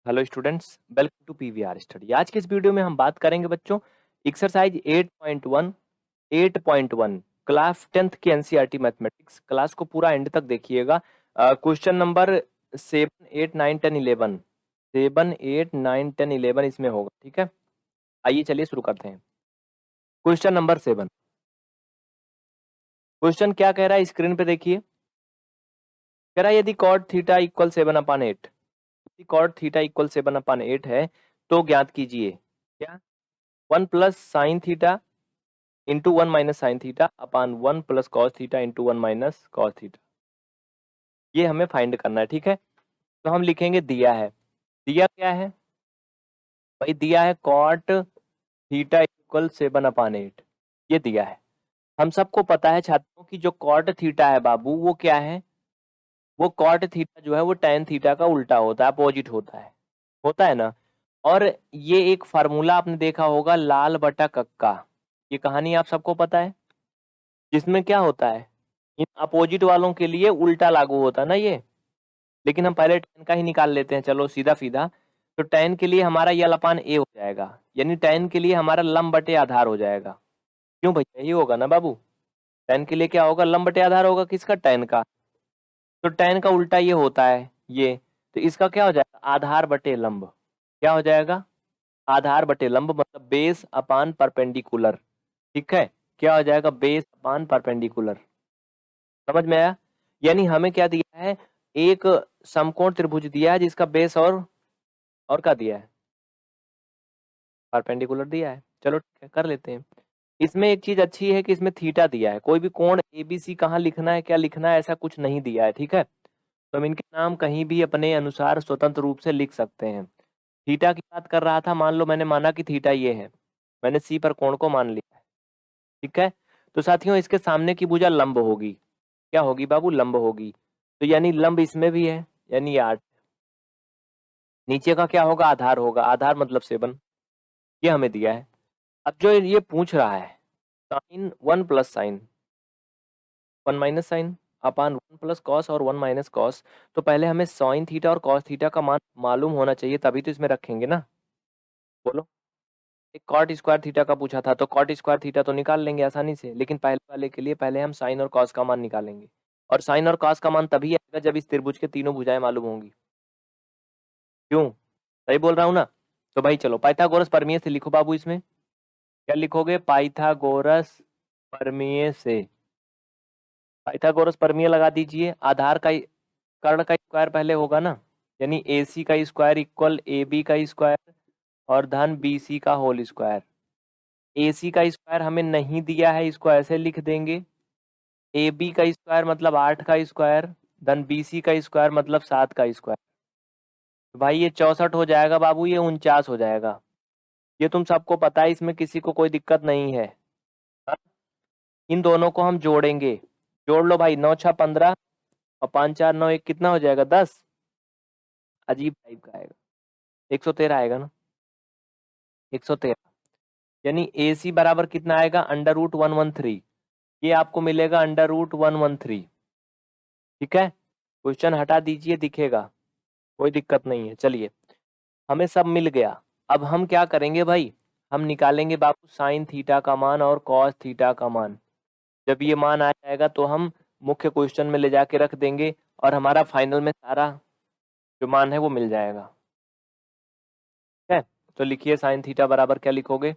Hello students, welcome to PVR study. आज के इस वीडियो में हम बात करेंगे बच्चों एक्सरसाइज 8.1 क्लास 10th की एनसीईआरटी मैथमेटिक्स। क्लास को पूरा एंड तक देखिएगा। क्वेश्चन नंबर 7, 8, 9, 10, 11 7, 8, 9, 10, 11 इसमें होगा। ठीक है, आइए चलिए शुरू करते हैं। Question number 7। क्वेश्चन क्या कह रहा है स्क्रीन पे देखिए। कह रहा है यदि cot theta equal 7/8, cot theta equal 7/8 है तो ज्ञात कीजिए क्या 1 plus sine theta into 1 minus sine theta upon 1 plus cos theta into 1 minus cos theta. ये हमें फाइंड करना है। ठीक है, तो हम लिखेंगे दिया है। दिया क्या है भाई? दिया है कॉट थीटा इक्वल 7/8। ये दिया है। हम सबको पता है छात्रों की जो कॉट थीटा है बाबू, वो क्या है? वो कॉट थीटा जो है वो टैन थीटा का उल्टा होता है, अपोजिट होता है ना। और ये एक फार्मूला आपने देखा होगा, लाल बटा कक्का। ये कहानी आप सबको पता है, जिसमें क्या होता है इन अपोजिट वालों के लिए उल्टा लागू होता है ना ये। लेकिन हम पहले tan का ही निकाल लेते हैं, चलो सीधा सीधा। तो tan के लिए हमारा यल अपान ए हो जाएगा, यानी tan के लिए हमारा लंब बटे आधार हो जाएगा। क्यों भैया, यही होगा ना बाबू? tan के लिए क्या होगा? लंब बटे आधार होगा। किसका? tan का। तो tan का उल्टा ये होता है ये। तो इसका क्या हो जाएगा? आधार बटे लंब। क्या हो जाएगा? आधार बटे लंब, मतलब बेस अपान परपेंडिकुलर। ठीक है, क्या हो जाएगा? Base upon perpendicular. समझ में आया? यानी हमें क्या दिया है? एक समकोण त्रिभुज दिया है जिसका बेस और क्या दिया है? परपेंडिकुलर दिया है। चलो ठीक है, कर लेते हैं। इसमें एक चीज अच्छी है कि इसमें थीटा दिया है। कोई भी कोण एबीसी कहाँ लिखना है, क्या लिखना है, ऐसा कुछ नहीं दिया है। ठीक है, तो हम इनके नाम कहीं भी अपने अनुसार स्वतंत्र रूप से लिख सकते हैं। थीटा की बात कर रहा था, मान लो मैंने माना कि थीटा ये है, मैंने सी पर कोण को मान लिया है। ठीक है, तो साथियों इसके सामने की भुजा लंब होगी। क्या होगी बाबू? लंब होगी। तो यानी लंब इसमें भी है, यानी 8। नीचे का क्या होगा? आधार होगा। आधार मतलब 7। ये हमें दिया है। अब जो ये पूछ रहा है sine 1 plus sine 1 minus sine अपान 1 प्लस कॉस और 1 माइनस कॉस, तो पहले हमें साइन थीटा और कॉस थीटा का मान मालूम होना चाहिए, तभी तो इसमें रखेंगे ना। बोलो। एक कॉट स्क्वायर थीटा का पूछा था, तो कॉट स्क्वायर थीटा तो निकाल लेंगे आसानी से, लेकिन पहले वाले के लिए पहले हम साइन और कॉस का मान निकालेंगे। और साइन और कॉस का मान तभी आएगा जब इस त्रिभुज के तीनों भुजाएं मालूम होंगी। क्यों? सही बोल रहा हूँ ना? तो भाई चलो पाइथागोरस प्रमेय से लिखो बाबू। इसमें क्या लिखोगे? पाइथागोरस प्रमेय से। पाइथागोरस प्रमेय लगा दीजिए। आधार का कर्ण का स्क्वायर पहले होगा ना, यानी ए सी का स्क्वायर इक्वल ए बी का स्क्वायर और धन बी सी का होल स्क्वायर। ए सी का स्क्वायर हमें नहीं दिया है, इसको ऐसे लिख देंगे। ए बी का स्क्वायर मतलब 8 का स्क्वायर, धन बी सी का स्क्वायर मतलब 7 का स्क्वायर। तो भाई ये 64 हो जाएगा बाबू, ये 49 हो जाएगा। ये तुम सबको पता है, इसमें किसी को कोई दिक्कत नहीं है। हाँ? इन दोनों को हम जोड़ेंगे। जोड़ लो भाई, 9 6 15 और 5 4 9 1 कितना हो जाएगा? 10। अजीब टाइप का आएगा, 113 आएगा ना, 113। यानी ए सी बराबर कितना आएगा? √113। ये आपको मिलेगा √113। ठीक है, क्वेश्चन हटा दीजिए, दिखेगा, कोई दिक्कत नहीं है। चलिए, हमें सब मिल गया। अब हम क्या करेंगे भाई? हम निकालेंगे बाबू साइन थीटा का मान और कॉस थीटा का मान। जब ये मान आ जाएगा तो हम मुख्य क्वेश्चन में ले जाके रख देंगे और हमारा फाइनल में सारा जो मान है वो मिल जाएगा। ठीक है, तो लिखिए साइन थीटा बराबर क्या लिखोगे?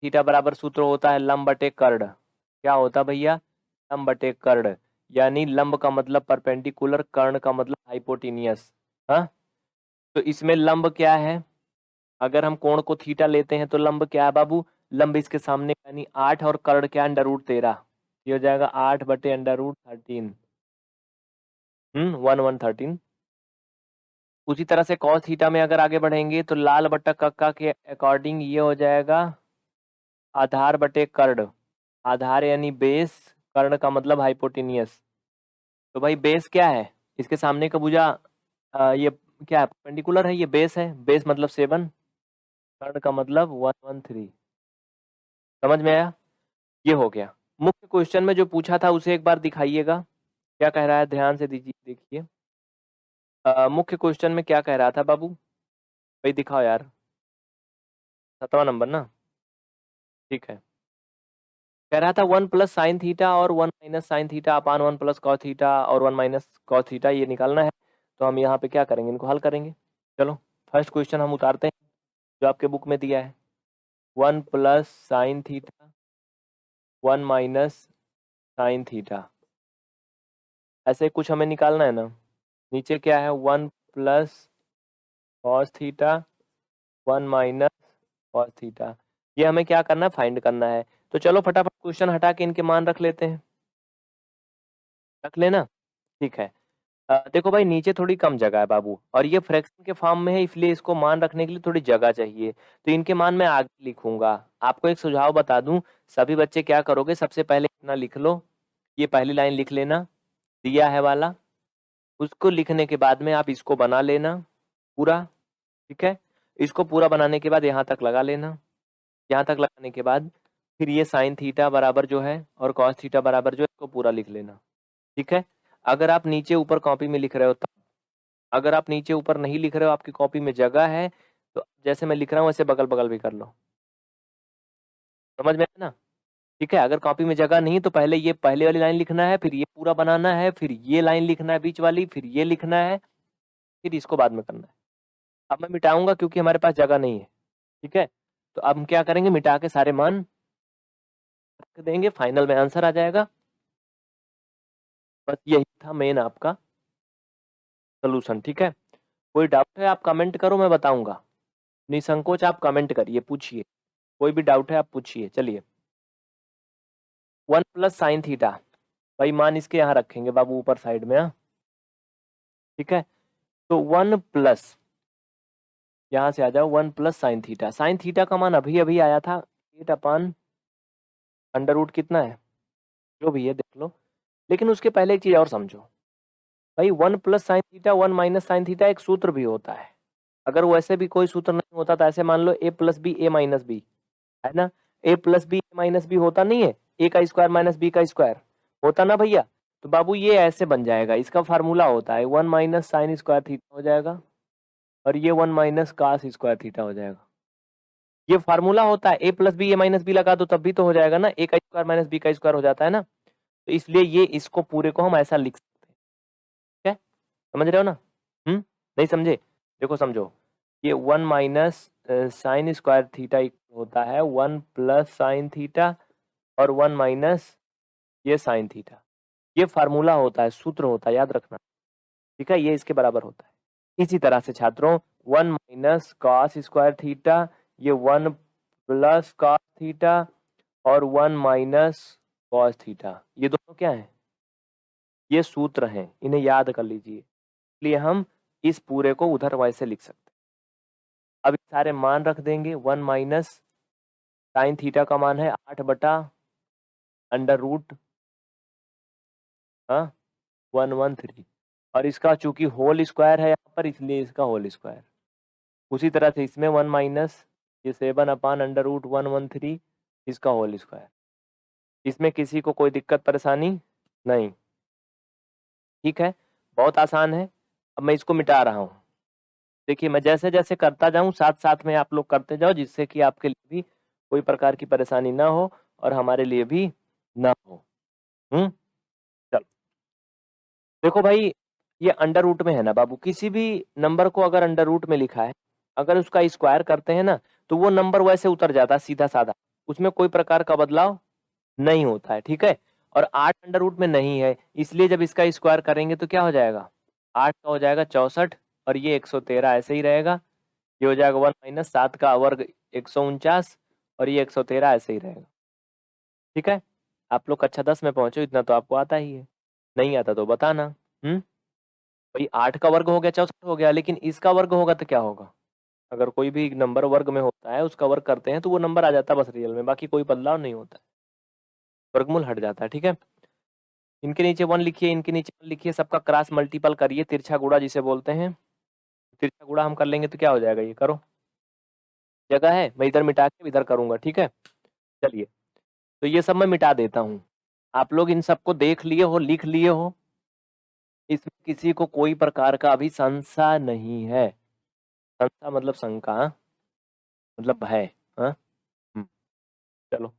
थीटा बराबर सूत्र होता है लंब बटे कर्ण। क्या होता भैया? लंब बटे कर्ण। यानी लंब का मतलब परपेंडिकुलर, कर्ण का मतलब हाइपोटेनियस। हाँ, तो इसमें लंब क्या है? अगर हम कोण को थीटा लेते हैं तो लंब क्या है बाबू? लंब इसके सामने यानी 8 और कर्ण क्या? √13। ये हो जाएगा 8 बटे √13। 1 उसी तरह से cos थीटा में अगर आगे बढ़ेंगे तो लाल बट्टा कक्का के अकॉर्डिंग ये हो जाएगा आधार बटे कर्ण। आधार यानी बेस, कर्ण का मतलब हाइपोटेनियस। तो भाई बेस क्या है? इसके सामने का भुजा ये क्या है? परपेंडिकुलर है, ये बेस है। बेस मतलब 7, कर्ण का मतलब 113। समझ में आया? ये हो गया। मुख्य क्वेश्चन में जो पूछा था उसे एक बार दिखाइएगा, क्या कह रहा है, ध्यान से दीजिए, देखिए। मुख्य क्वेश्चन में क्या कह रहा था बाबू? भाई दिखाओ यार, 7वां नंबर ना, ठीक है। कह रहा था 1 प्लस साइन थीटा और 1 minus sine theta upon 1 plus cos theta और 1 माइनस कॉस थीटा, ये निकालना है। तो हम यहाँ पे क्या करेंगे, इनको हल करेंगे। चलो फर्स्ट क्वेश्चन हम उतारते हैं जो आपके बुक में दिया है। 1 plus sine theta 1 minus sine theta, ऐसे कुछ हमें निकालना है ना। नीचे क्या है, 1 plus cos theta 1 minus cos theta, ये हमें क्या करना है, फाइंड करना है। तो चलो फटाफट क्वेश्चन हटा के इनके मान रख लेते हैं। रख लेना, ठीक है। देखो भाई नीचे थोड़ी कम जगह है बाबू, और ये फ्रैक्शन के फॉर्म में है, इसलिए इसको मान रखने के लिए थोड़ी जगह चाहिए। तो इनके मान मैं आगे लिखूंगा। आपको एक सुझाव बता दूं, सभी बच्चे क्या करोगे, सबसे पहले इतना लिख लो, ये पहली लाइन लिख लेना, दिया है वाला। उसको लिखने के बाद में आप इसको बना लेना पूरा, ठीक है। इसको पूरा बनाने के बाद यहाँ तक लगा लेना। यहाँ तक लगाने के बाद फिर ये साइन थीटा बराबर जो है और कॉस थीटा बराबर जो है, इसको पूरा लिख लेना, ठीक है। अगर आप नीचे ऊपर कॉपी में लिख रहे हो तब, अगर आप नीचे ऊपर नहीं लिख रहे हो, आपकी कॉपी में जगह है, तो जैसे मैं लिख रहा हूँ वैसे बगल बगल भी कर लो। समझ में है ना? ठीक है। अगर कॉपी में जगह नहीं तो पहले ये पहले वाली लाइन लिखना है, फिर ये पूरा बनाना है, फिर ये लाइन लिखना है बीच वाली, फिर ये लिखना है, फिर इसको बाद में करना है। अब मैं मिटाऊंगा क्योंकि हमारे पास जगह नहीं है, ठीक है। तो अब हम क्या करेंगे, मिटा के सारे मान रख देंगे, फाइनल में आंसर आ जाएगा। बस यही था मेन आपका सोल्यूशन, ठीक है। कोई डाउट है आप कमेंट करो, मैं बताऊंगा। निसंकोच आप कमेंट करिए, पूछिए, कोई भी डाउट है आप पूछिए। चलिए 1 प्लस साइन थीटा, भाई मान इसके यहाँ रखेंगे बाबू ऊपर साइड में, हाँ ठीक है। तो 1 प्लस, यहाँ से आ जाओ, 1 plus sine theta, sine theta का मान अभी अभी आया था 8 अपान अंडर रूट कितना है, जो भी है देख लो। लेकिन उसके पहले एक चीज और समझो भाई, 1 plus sine theta 1 minus sine theta एक सूत्र भी होता है। अगर वैसे भी कोई सूत्र नहीं होता तो ऐसे मान लो ए प्लस बी ए माइनस बी, है ना। ए प्लस बी ए माइनस बी होता नहीं है, ए का स्क्वायर माइनस बी का स्क्वायर होता ना भैया। तो बाबू ये ऐसे बन जाएगा, इसका फार्मूला होता है 1 माइनस साइन स्क्वायर थीटा हो जाएगा, और ये 1 माइनस कास स्क्वायर थीटा हो जाएगा। ये फार्मूला होता है, ए प्लस बी ए माइनस बी लगा दो तब भी तो हो जाएगा ना, ए का स्क्वायर माइनस बी का स्क्वायर हो जाता है ना। तो इसलिए ये इसको पूरे को हम ऐसा लिख सकते हैं, ठीक है। समझ रहे हो ना? नहीं समझे? देखो समझो, ये 1 माइनस साइन स्क्वायर थीटा होता है 1 प्लस साइन थीटा और 1 माइनस ये साइन थीटा, ये फार्मूला होता है, सूत्र होता है, याद रखना, ठीक है। ये इसके बराबर होता है। इसी तरह से छात्रों 1 माइनस कॉस स्क्वायर थीटा, ये 1 प्लस कॉस थीटा और 1 माइनस कॉस थीटा, ये दोनों क्या है, ये सूत्र हैं, इन्हें याद कर लीजिए। इसलिए हम इस पूरे को उधर वैसे लिख सकते हैं। अब ये सारे मान रख देंगे, 1 माइनस साइन थीटा का मान है 8 बटा अंडर रूट, हाँ 113, और इसका चूंकि होल स्क्वायर है यहाँ पर इसलिए इसका होल स्क्वायर। उसी तरह से इसमें 1 माइनस ये 7 अपान अंडर रूट 113, इसका होल स्क्वायर। इसमें किसी को कोई दिक्कत परेशानी नहीं, ठीक है। बहुत आसान है। अब मैं इसको मिटा रहा हूँ, देखिए मैं जैसे जैसे करता जाऊं साथ साथ में आप लोग करते जाओ, जिससे कि आपके लिए भी कोई प्रकार की परेशानी ना हो और हमारे लिए भी ना हो। चलो देखो भाई, ये अंडर रूट में है ना बाबू, किसी भी नंबर को अगर अंडर रूट में लिखा है, अगर उसका स्क्वायर करते हैं ना तो वो नंबर वैसे उतर जाता है सीधा साधा, उसमें कोई प्रकार का बदलाव नहीं होता है, ठीक है। और 8 अंडर रूट में नहीं है, इसलिए जब इसका स्क्वायर करेंगे तो क्या हो जाएगा, 8 का हो जाएगा 64 और ये 113 ऐसे ही रहेगा। ये हो जाएगा 1 माइनस 7 का वर्ग 149 और ये 113 ऐसे ही रहेगा, ठीक है। आप लोग कक्षा 10 में पहुंचो, इतना तो आपको आता ही है, नहीं आता तो बताना। भाई 8 का वर्ग हो गया 64 हो गया, लेकिन इसका वर्ग होगा तो क्या होगा, अगर कोई भी नंबर वर्ग में होता है उसका वर्ग करते हैं तो वो नंबर आ जाता है बस रियल में, बाकी कोई बदलाव नहीं होता है, वर्गमूल हट जाता है, ठीक है। इनके नीचे 1 लिखिए, इनके नीचे 1 लिखिए, सबका क्रॉस मल्टीपल करिए, तिरछा गुणा जिसे बोलते हैं। तिरछा गुणा हम कर लेंगे तो क्या हो जाएगा, ये करो, जगह है मैं इधर मिटा के इधर करूंगा, ठीक है। चलिए तो ये सब मैं मिटा देता हूँ, आप लोग इन सबको देख लिए हो, लिख लिए हो, इसमें किसी को कोई प्रकार का अभी संशय नहीं है। संशय मतलब शंका, मतलब भय। हाँ, चलो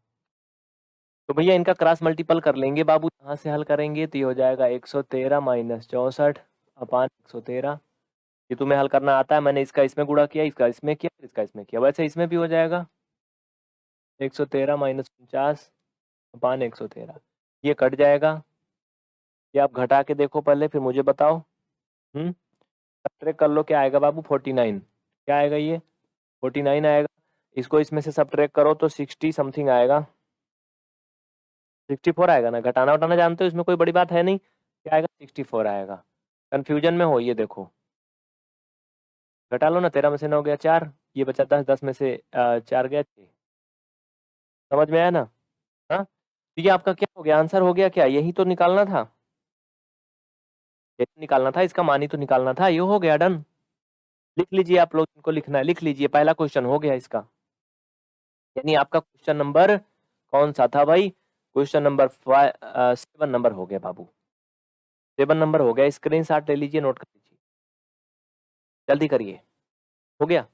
तो भैया इनका क्रॉस मल्टीपल कर लेंगे बाबू, यहाँ से हल करेंगे तो ये हो जाएगा 113 माइनस 64 अपान 113। ये तुम्हें हल करना आता है, मैंने इसका इसमें गुणा किया, इसका इसमें किया, इसका इसमें किया, वैसे इसमें भी हो जाएगा 113 माइनस 49 अपान 113। ये कट जाएगा, ये आप घटा के देखो पहले फिर मुझे बताओ। सब्ट्रैक्ट कर लो, क्या आएगा बाबू 49, क्या आएगा ये 49 आएगा। इसको इसमें से सब्ट्रैक्ट करो तो 60 समथिंग आएगा, 64 आएगा ना, घटाना उठाना जानते हो, इसमें कोई बड़ी बात है नहीं। क्या आएगा 64 आएगा। कंफ्यूजन में हो ये देखो, घटा लो ना, 13 में से 9 गया 4, ये बचा 10, 10 में से 4 गया 6। समझ में आया ना? हाँ, तो ये आपका क्या हो गया, आंसर हो गया क्या, यही तो निकालना था, यही निकालना था, इसका मान ही तो निकालना था, ये हो गया डन। लिख लीजिए, आप लोग इनको लिखना है, लिख लीजिए, पहला क्वेश्चन हो गया इसका। यानी आपका क्वेश्चन नंबर कौन सा था भाई, क्वेश्चन नंबर 7 नंबर हो गया बाबू, 7 नंबर हो गया। स्क्रीनशॉट ले लीजिए, नोट कर लीजिए, जल्दी करिए, हो गया।